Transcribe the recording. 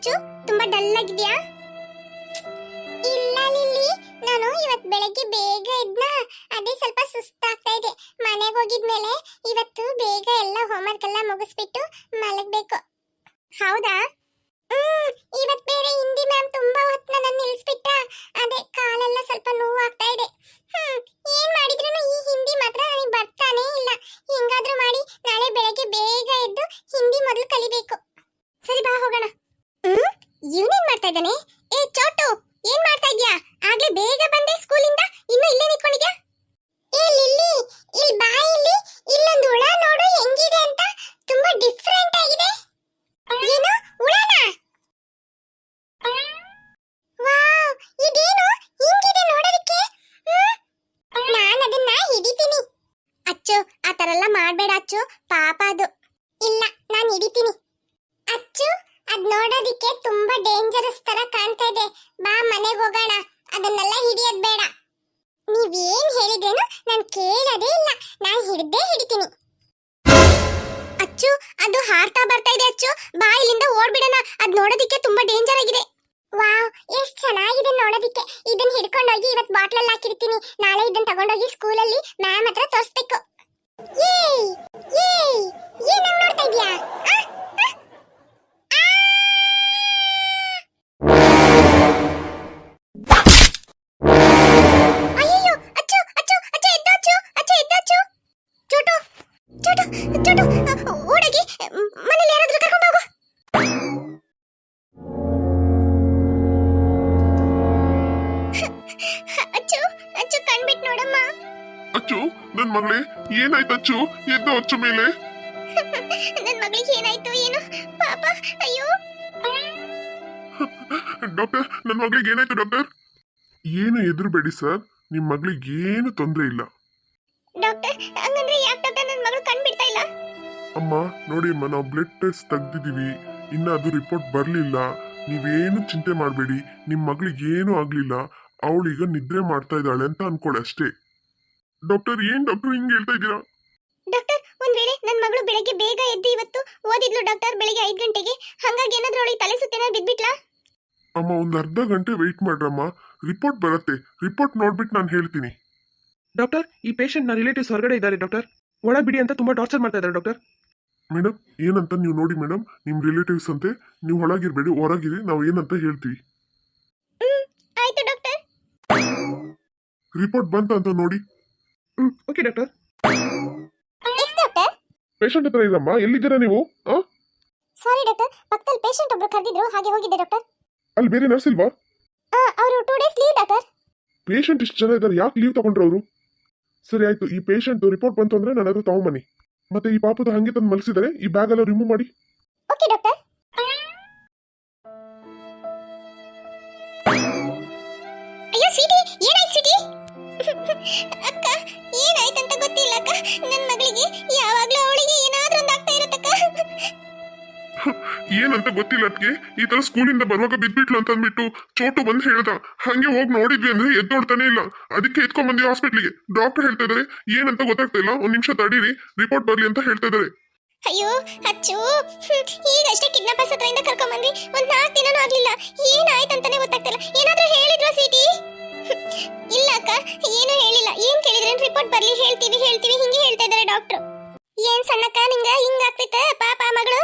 ಅಚ್ಚು ತುಂಬಾ ಡಲ್ ಆಗಿದ್ಯಾ? ಇಲ್ಲ ಲಿಲ್ಲಿ, ನಾನು ಇವತ್ತು ಬೆಳಗ್ಗೆ ಬೇಗ ಎದ್ನ, ಅದೇ ಸ್ವಲ್ಪ ಸುಸ್ತಾಗ್ತಾ ಇದೆ. ಮನೆಗೆ ಹೋಗಿದ್ಮೇಲೆ ಇವತ್ತು ಬೇಗ ಎಲ್ಲ ಹೋಮ್ವರ್ಕ್ ಎಲ್ಲ ಮುಗಿಸ್ಬಿಟ್ಟು ಮಲಗಬೇಕು. ಹೌದಾ? ಇವತ್ತು ಬೇರೆ ಹಿಂದಿ ಮ್ಯಾಮ್ ತುಂಬಾ ಹೊತ್ತು ನನ್ನ ನಿಲ್ಲಿಸ್ಬಿಟ್ಟ. ಅದೇ ಕಾಲೆಲ್ಲ ಸ್ವಲ್ಪ ನೋವು ಆಗ್ತಾ ಇದೆ. ಏನ್ ಮಾಡಿದ್ರು ಈ ಹಿಂದಿ ಮಾತ್ರ ನನಗೆ ಬರ್ತಾನೇ ಇಲ್ಲ. ಹೆಂಗಾದ್ರೂ ಮಾಡಿ ನಾಳೆ ಬೆಳಗ್ಗೆ ಬೇಗ ಎದ್ದು ಹಿಂದಿ ಮೊದಲು ಕಲಿಬೇಕು. ಸರಿ ಬಾ ಹೋಗೋಣ. ಇವನೇನ್ ಮಾಡ್ತಾ ಇದ್ದಾನೆ? ಏ ಚೋಟು, ಏನ್ ಮಾಡ್ತಾ ಇದ್ಯಾ? ಆಗ್ಲೇ ಬೇಗ ಬಂದೆ ಸ್ಕೂಲಿಂದ, ಇನ್ನು ಇಲ್ಲೇ ನಿಂತ್ಕೊಂಡಿದ್ಯಾ? ಏ ಲಿಲ್ಲಿ, ಇಲ್ಲಿ ಬಾ. ಇಲ್ಲೊಂದು ಹುಳ ನೋಡು ಹೆಂಗಿದೆ ಅಂತ, ತುಂಬಾ ಡಿಫರೆಂಟ್ ಆಗಿದೆ. ಏನು ಹುಳನಾ? ವಾವ್, ಇದೇನು ಹಿಂಗಿದೆ ನೋಡೋದಕ್ಕೆ? ನಾನು ಅದನ್ನ ಹಿಡಿತೀನಿ. ಅಚ್ಚು, ಆ ತರ ಎಲ್ಲ ಮಾಡ್ಬೇಡ ಅಚ್ಚು, ಪಾಪ ಅದು. ಇಲ್ಲ, ನಾನು ಹಿಡಿತೀನಿ. ಅಚ್ಚು, ಅದ್ ನೋಡೋದಿಕ್ಕೆ ತುಂಬಾ ಡೇಂಜರಸ್ ತರ ಕಾಣ್ತಾ ಇದೆ. ಬಾ ಮನೆಗೆ ಹೋಗೋಣ, ಅದನ್ನೆಲ್ಲ ಹಿಡಿಯೋದ್ ಬೇಡ. ನೀವೇನ್ ಹೇಳಿದ್ರೇನು ನಾನು ಕೇಳೋದೇ ಇಲ್ಲ, ನಾನು ಹಿಡಿತೀನಿ. ಅಚ್ಚು, ಅದು ಹಾರ್ತಾ ಬರ್ತಾ ಇದೆ. ಅಚ್ಚು, ಬಾ ಇಲ್ಲಿಂದ ಓಡ್ಬಿಡೋಣ, ಅದ್ ನೋಡೋದಿಕ್ಕೆ ತುಂಬಾ ಡೇಂಜರ್ ಆಗಿದೆ. ವಾವ್, ಎಷ್ಟ್ ಚೆನ್ನಾಗಿದೆ ನೋಡೋದಿಕ್ಕೆ. ಇದನ್ನ ಹಿಡ್ಕೊಂಡೋಗಿ ಇವತ್ತು ಬಾಟ್ಲಲ್ಲಿ ಹಾಕಿರ್ತೀನಿ. ನಾಳೆ ಇದನ್ನ ತಗೊಂಡೋಗಿ ಸ್ಕೂಲಲ್ಲಿ ಮ್ಯಾಮ್ ಹತ್ರ ತೋರಿಸ್ಬೇಕು. ಏಯ್ ಏಯ್, ಏನ್ ಹಂಗ್ ನೋಡ್ತಾ ಇದ್ಯಾ? ಅಯ್ಯೋ, ಅಚ್ಚು ಅಚ್ಚು ಅಚ್ಚು, ಎದ್ದು ಅಚ್ಚು, ಅಚ್ಚು ಎದ್ದು ಅಚ್ಚು. ಚೋಟು ಚೋಟು ಚೋಟು, ಓಡೋಗಿ ಮನೇಲಿ ಯಾರಾದ್ರೂ ಕರ್ಕೊಂಡು ಹೋಗು. ಅಚ್ಚು ಅಚ್ಚು, ಕಣ್ಬಿಟ್ಟು ನೋಡಮ್ಮ. ಅಚ್ಚು, ನನ್ ಮಗಳೇ ಏನಾಯ್ತು? ಅಚ್ಚು ಎದ್ದು ಅಚ್ಚು ಮೇಲೆ. ನನ್ ಮಗಳಿಗೆ ಏನಾಯ್ತು ಏನು ಪಾಪ? ಅಯ್ಯೋ ಡಾಕ್ಟರ್, ನನ್ ಮಗಳಿಗೆ ಏನಾಯ್ತು ಡಾಕ್ಟರ್? ಏನು ಎದುರುಬೇಡಿ ಸರ್, ನಿಮ್ ಮಗಳಿಗೆ ಏನು ತೊಂದರೆ ಇಲ್ಲ. ಡಾಕ್ಟರ್, ಹಂಗಂದ್ರೆ ಯಾಕೆ ಡಾಕ್ಟರ್ ನನ್ ಮಗಳು ಕಣ್ಬಿಡ್ತಾ ಇಲ್ಲ? ಅಮ್ಮ ನೋಡಿ ಅಮ್ಮ, ನಾವು ಬ್ಲಡ್ ಟೆಸ್ಟ್ ತೆಗ್ದಿದೀವಿ, ಇನ್ನ ಅದು ರಿಪೋರ್ಟ್ ಬರ್ಲಿಲ್ಲ. ನೀವೇನು ಚಿಂತೆ ಮಾಡಬೇಡಿ, ನಿಮ್ ಮಗಳಿಗೆ ಏನು ಆಗ್ಲಿಲ್ಲ. ಅವಳೀಗ ನಿದ್ರೆ ಮಾಡ್ತಾ ಇದ್ದಾಳೆ ಅಂತ ಅನ್ಕೊಳ್ಳಿ ಅಷ್ಟೇ. ಡಾಕ್ಟರ್, ಏನ್ ಡಾಕ್ಟರ್ ಹಿಂಗ್ ಹೇಳ್ತಾ ಇದ್ದೀರಾ? ಡಾಕ್ಟರ್, ಒಂದ್ ವೇಳೆ ನನ್ ಮಗಳು ಬೆಳಗ್ಗೆ ಬೇಗ ಎದ್ದು ಇವತ್ತು ಓದಿದ್ಲು ಡಾಕ್ಟರ್, ಬೆಳಿಗ್ಗೆ 5 ಗಂಟೆಗೆ. ಹಂಗಾಗಿ ಏನಾದ್ರೂ ಅವಳಿಗೆ ತಲೆ ಸುತ್ತೇನ ಬಿದ್ಬಿಟ್ಲಾ? ಅಮ್ಮ, ಒಂದ್ ಅರ್ಧ ಗಂಟೆ ವೆಯ್ಟ್ ಮಾಡ್ರಮ್ಮ, ರಿಪೋರ್ಟ್ ಬರುತ್ತೆ. ರಿಪೋರ್ಟ್ ನೋಡ್ಬಿಟ್ಟು ನಾನು ಹೇಳ್ತೀನಿ. ಡಾಕ್ಟರ್, ಈ ಪೇಷಂಟ್ ನ ರಿಲೇಟಿವ್ಸ್ ಹೊರಗಡೆ ಇದ್ದಾರೆ ಡಾಕ್ಟರ್. ಒಳ ಬಿಡಿ ಅಂತ ತುಂಬಾ ಟಾರ್ಚರ್ ಮಾಡ್ತಾ ಇದ್ದಾರೆ ಡಾಕ್ಟರ್. ಮೇಡಮ್, ಏನಂತ ನೀವು ನೋಡಿ ಮೇಡಮ್, ನಿಮ್ ರಿಲೇಟಿವ್ಸ್ ಅಂತೆ, ನೀವು ಒಳಗಿರ್ಬೇಡಿ, ಹೊರಗಿರಿ, ನಾವು ಏನಂತ ಹೇಳ್ತೀವಿ. ಆಯ್ತು ಡಾಕ್ಟರ್. ರಿಪೋರ್ಟ್ ಬಂತ ಅಂತ ನೋಡಿ. Okay doctor. Yes doctor. Patient ಹತ್ರ ಇರಮ್ಮ, ಎಲ್ಲಿದ್ದೀರಾ ನೀವು? ಸಾರಿ ಡಾಕ್ಟರ್, ಪಕ್ಕದಲ್ಲಿ ಪೇಷಂಟ್ ಒಬ್ರು ಕರೆದಿದ್ರು, ಹಾಗೆ ಹೋಗಿದ್ದೆ ಡಾಕ್ಟರ್. ಅಲ್ಲಿ ಬೇರೆ ನರ್ಸ್ ಇಲ್ವಾ? ಅವರು 2 ಡೇಸ್ ಲೀವ್ ಡಾಕ್ಟರ್. ಪೇಷಂಟ್ ಇಷ್ಟು ಜನ ಇದ್ದಾರೆ, ಯಾಕೆ ಲೀವ್ ತಗೊಂಡ್ರು ಅವರು? ಸರಿ ಆಯ್ತು, ಈ ಪೇಷಂಟ್ ರಿಪೋರ್ಟ್ ಬಂತು ಅಂದ್ರೆ ನನ್ನ ಹತ್ರ ತಗೊಂಬನ್ನಿ. ಮತ್ತೆ ಈ ಪಾಪದ ಹಂಗೆ ತಂದು ಮಲಸಿದ್ದಾರೆ, ಈ ಬ್ಯಾಗ್ ಎಲ್ಲ ರಿಮೂವ್ ಮಾಡಿ. Okay doctor. ಅಯ್ಯೋ ಸಿಟಿ, ಏನಾಯ್ತು ಸಿಟಿ? ಅಕ್ಕ, ಏನಾಯ್ತಂತ ಗೊತ್ತಿಲ್ಲ ಅಕ್ಕ. ನನ್ನ ಮಗಳಿಗೆ ಯಾವಾಗ್ಲೂ ಅವಳಿಗೆ ಏನಾದ್ರೂ ಒಂದು ಆಗ್ತಾ ಇರತ್ತಕ್ಕ. ಏನಂತ ಗೊತ್ತಿಲ್ಲ ಅದಕ್ಕೆ, ಈ ತರ ಸ್ಕೂಲಿಂದ ಬರುವಾಗ ಬಿದ್ಬಿಟ್ಲು ಅಂತ ಅಂದ್ಬಿಟ್ಟು ಚೋಟು ಬಂದು ಹೇಳ್ದ. ಹಂಗೆ ಹೋಗಿ ನೋಡಿದ್ವಿ ಅಂದ್ರೆ ಎದ್ದೋಡ್ತಾನೆ ಇಲ್ಲ, ಅದಕ್ಕೆ ಎತ್ಕೊಂಡ್ ಬಂದ್ವಿ ಹಾಸ್ಪಿಟ್ಲಿಗೆ. ಡಾಕ್ಟರ್ ಹೇಳ್ತಾ ಇದಾರೆ ಏನಂತ ಗೊತ್ತಾಗ್ತಾ ಇಲ್ಲ, 1 ನಿಮಿಷ ತಡೀರಿ, ರಿಪೋರ್ಟ್ ಬರ್ಲಿ ಅಂತ ಹೇಳ್ತಾ ಇದಾರೆ. ಅಯ್ಯೋ ಅಚ್ಚು, ಈಗಷ್ಟೇ ಕಿಡ್ನಾಪರ್ಸ್ ಹತ್ರದಿಂದ ಕರ್ಕೊಂಡ್ ಬಂದ್ವಿ, ಒಂದ್ 4 ದಿನನೂ ಆಗ್ಲಿಲ್ಲ. ಏನಾಯ್ತಂತಾನೆ ಗೊತ್ತಾಗ್ತಿಲ್ಲ. ಏನಾದ್ರೂ ಹೇಳಿದ್ರು ಸಿಟಿ? ಇಲ್ಲ ಅಕ್ಕ, ಏನು ಹೇಳಿಲ್ಲ. ಏನ್ ಕೇಳಿದ್ರೆ ರಿಪೋರ್ಟ್ ಬರ್ಲಿ, ಹೇಳ್ತೀವಿ ಹಿಂಗೆ ಹೇಳ್ತಾ ಇದಾರೆ ಡಾಕ್ಟರ್. ಏನ್ ಸಣ್ಣಕ್ಕ, ನಿಂಗ ಹಿಂಗ ಆಗ್ತೈತ ಪಾಪ ಮಗಳು?